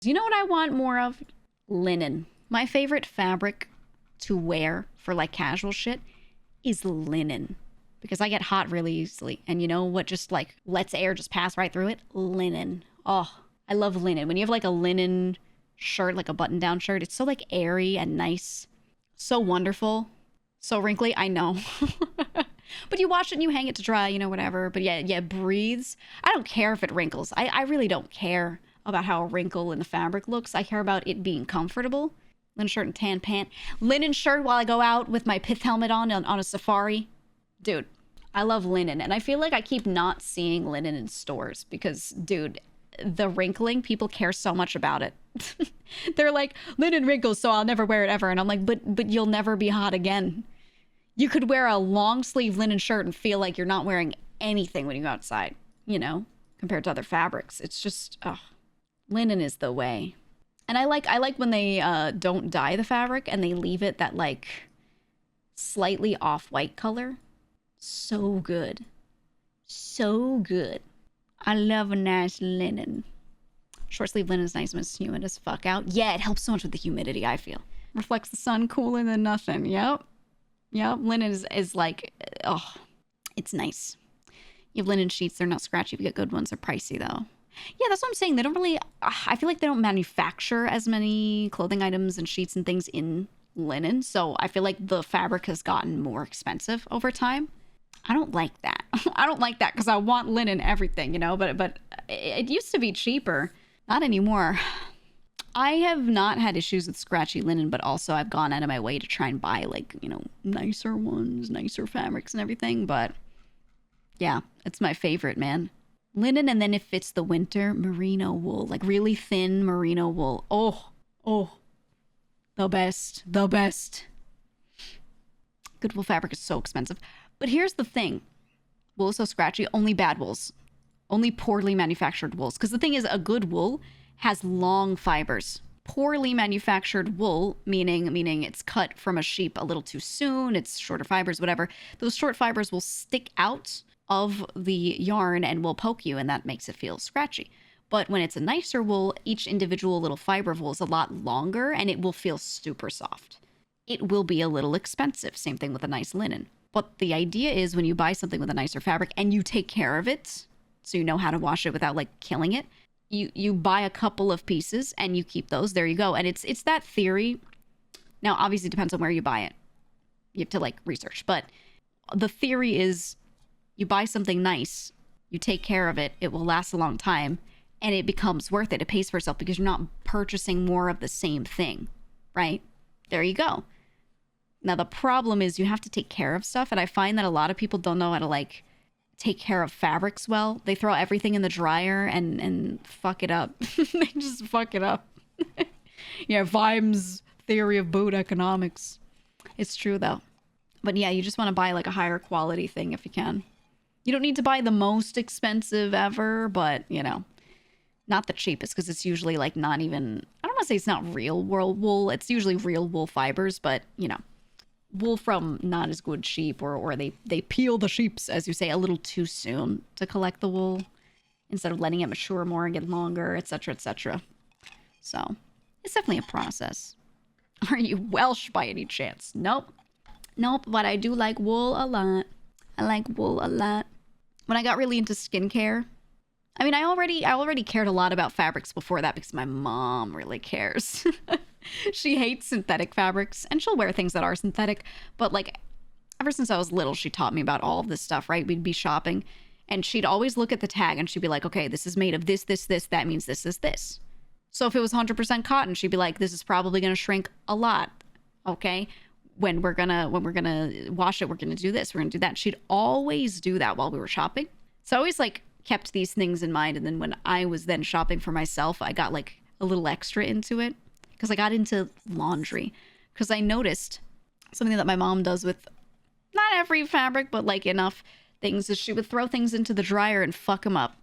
You know what I want more of? Linen. My favorite fabric to wear for like casual shit is linen. Because I get hot really easily. And you know what just like lets air just pass right through it? Linen. Oh, I love linen. When you have like a linen shirt, like a button down shirt, it's so like airy and nice. So wonderful. So wrinkly, I know. But you wash it and you hang it to dry, you know, whatever. But yeah, it breathes. I don't care if it wrinkles. I really don't care about how a wrinkle in the fabric looks. I care about it being comfortable. Linen shirt and tan pant. Linen shirt while I go out with my pith helmet on a safari. Dude, I love linen. And I feel like I keep not seeing linen in stores because, dude, the wrinkling, people care so much about it. They're like, linen wrinkles, so I'll never wear it ever. And I'm like, but you'll never be hot again. You could wear a long sleeve linen shirt and feel like you're not wearing anything when you go outside, you know, compared to other fabrics. It's just, linen is the way. And I like when they don't dye the fabric and they leave it that like slightly off-white color. So good. So good. I love a nice linen. Short sleeve linen is nice when it's humid as fuck out. Yeah, it helps so much with the humidity, I feel. Reflects the sun cooler than nothing. Yep. Linen is like, oh, it's nice. You have linen sheets. They're not scratchy. If you get good ones, they're pricey though. Yeah, that's what I'm saying. They don't really, I feel like they don't manufacture as many clothing items and sheets and things in linen. So I feel like the fabric has gotten more expensive over time. I don't like that. I don't like that because I want linen everything, you know, but it used to be cheaper. Not anymore. I have not had issues with scratchy linen, but also I've gone out of my way to try and buy like, you know, nicer ones, nicer fabrics and everything. But yeah, it's my favorite, man. Linen, and then if it's the winter, merino wool, like really thin merino wool. Oh, the best. Good wool fabric is so expensive. But here's the thing. Wool is so scratchy, only bad wools. Only poorly manufactured wools. Because the thing is, a good wool has long fibers. Poorly manufactured wool, meaning it's cut from a sheep a little too soon, it's shorter fibers, whatever. Those short fibers will stick out of the yarn and will poke you, and that makes it feel scratchy. But when it's a nicer wool, each individual little fiber of wool is a lot longer, and it will feel super soft. It will be a little expensive. Same thing with a nice linen. But the idea is when you buy something with a nicer fabric and you take care of it, so you know how to wash it without like killing it, you buy a couple of pieces and you keep those. There you go. And it's that theory. Now, obviously, it depends on where you buy it. You have to like research. But the theory is you buy something nice, you take care of it, it will last a long time, and it becomes worth it. It pays for itself because you're not purchasing more of the same thing, right? There you go. Now, the problem is you have to take care of stuff. And I find that a lot of people don't know how to like take care of fabrics well. They throw everything in the dryer and fuck it up. They just fuck it up. Yeah, Vime's theory of boot economics. It's true though. But yeah, you just want to buy like a higher quality thing if you can. You don't need to buy the most expensive ever, but you know, not the cheapest because it's usually like not even, I don't want to say it's not real world wool. It's usually real wool fibers, but you know, wool from not as good sheep, or they peel the sheeps, as you say, a little too soon to collect the wool instead of letting it mature more and get longer, etc., etc. So it's definitely a process. Are you Welsh by any chance? Nope, but I do like wool a lot. I like wool a lot. When I got really into skincare, I mean, I already cared a lot about fabrics before that because my mom really cares. She hates synthetic fabrics, and she'll wear things that are synthetic. But like, ever since I was little, she taught me about all of this stuff, right? We'd be shopping, and she'd always look at the tag, and she'd be like, okay, this is made of this. That means this is this. So if it was 100% cotton, she'd be like, this is probably going to shrink a lot, okay? When we're gonna wash it, we're gonna do this, we're gonna do that. She'd always do that while we were shopping. So I always like kept these things in mind. And then when I was then shopping for myself, I got like a little extra into it because I got into laundry because I noticed something that my mom does with not every fabric, but like enough things is she would throw things into the dryer and fuck them up.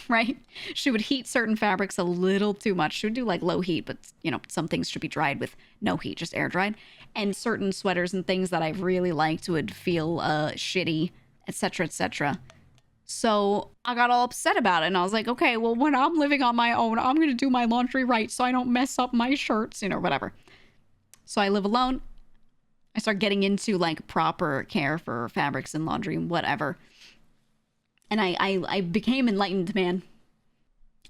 Right? She would heat certain fabrics a little too much. She would do like low heat, but you know, some things should be dried with no heat, just air dried. And certain sweaters and things that I really liked would feel shitty, etc., etc. So I got all upset about it, and I was like, okay, well, when I'm living on my own, I'm gonna do my laundry right so I don't mess up my shirts, you know, whatever. So I live alone. I start getting into like proper care for fabrics and laundry and whatever. And I became enlightened, man.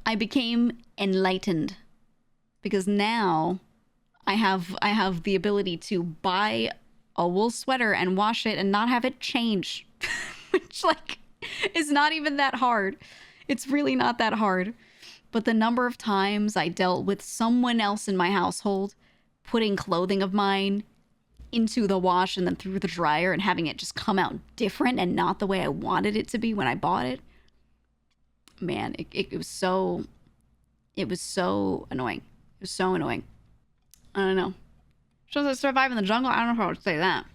I became enlightened because now I have the ability to buy a wool sweater and wash it and not have it change. Which like is not even that hard. It's really not that hard. But the number of times I dealt with someone else in my household putting clothing of mine into the wash and then through the dryer and having it just come out different and not the way I wanted it to be when I bought it. Man, it was so annoying. It was so annoying. I don't know. Shows I survive in the jungle. I don't know if I would say that.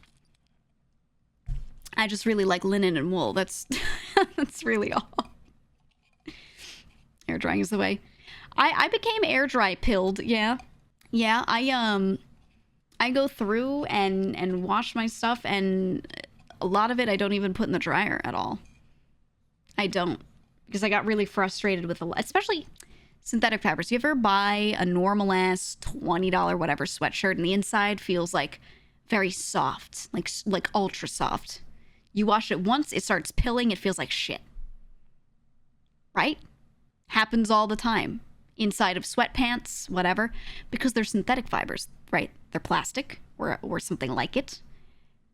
I just really like linen and wool. That's that's really all. Air drying is the way. I became air dry pilled. Yeah, yeah. I go through and wash my stuff, and a lot of it I don't even put in the dryer at all. I don't, because I got really frustrated with especially synthetic fibers. You ever buy a normal ass $20 whatever sweatshirt and the inside feels like very soft, like ultra soft. You wash it once, it starts pilling, it feels like shit. Right? Happens all the time. Inside of sweatpants, whatever, because they're synthetic fibers, right? They're plastic or something like it.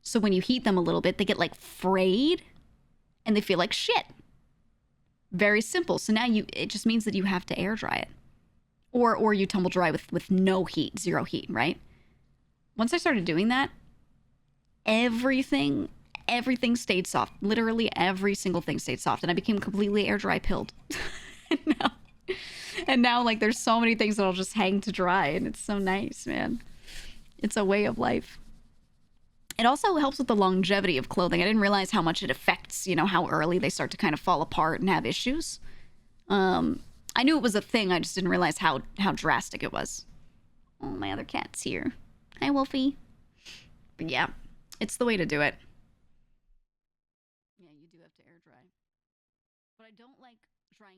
So when you heat them a little bit, they get like frayed and they feel like shit. Very simple. So now it just means that you have to air dry it. Or you tumble dry with no heat, zero heat, right? Once I started doing that, everything stayed soft. Literally every single thing stayed soft, and I became completely air dry pilled. and now like there's so many things that'll just hang to dry, and it's so nice, man. It's a way of life. It also helps with the longevity of clothing. I didn't realize how much it affects, how early they start to kind of fall apart and have issues. I knew it was a thing. I just didn't realize how drastic it was. Oh, my other cat's here. Hi, Wolfie. But yeah, it's the way to do it. Yeah, you do have to air dry. But I don't like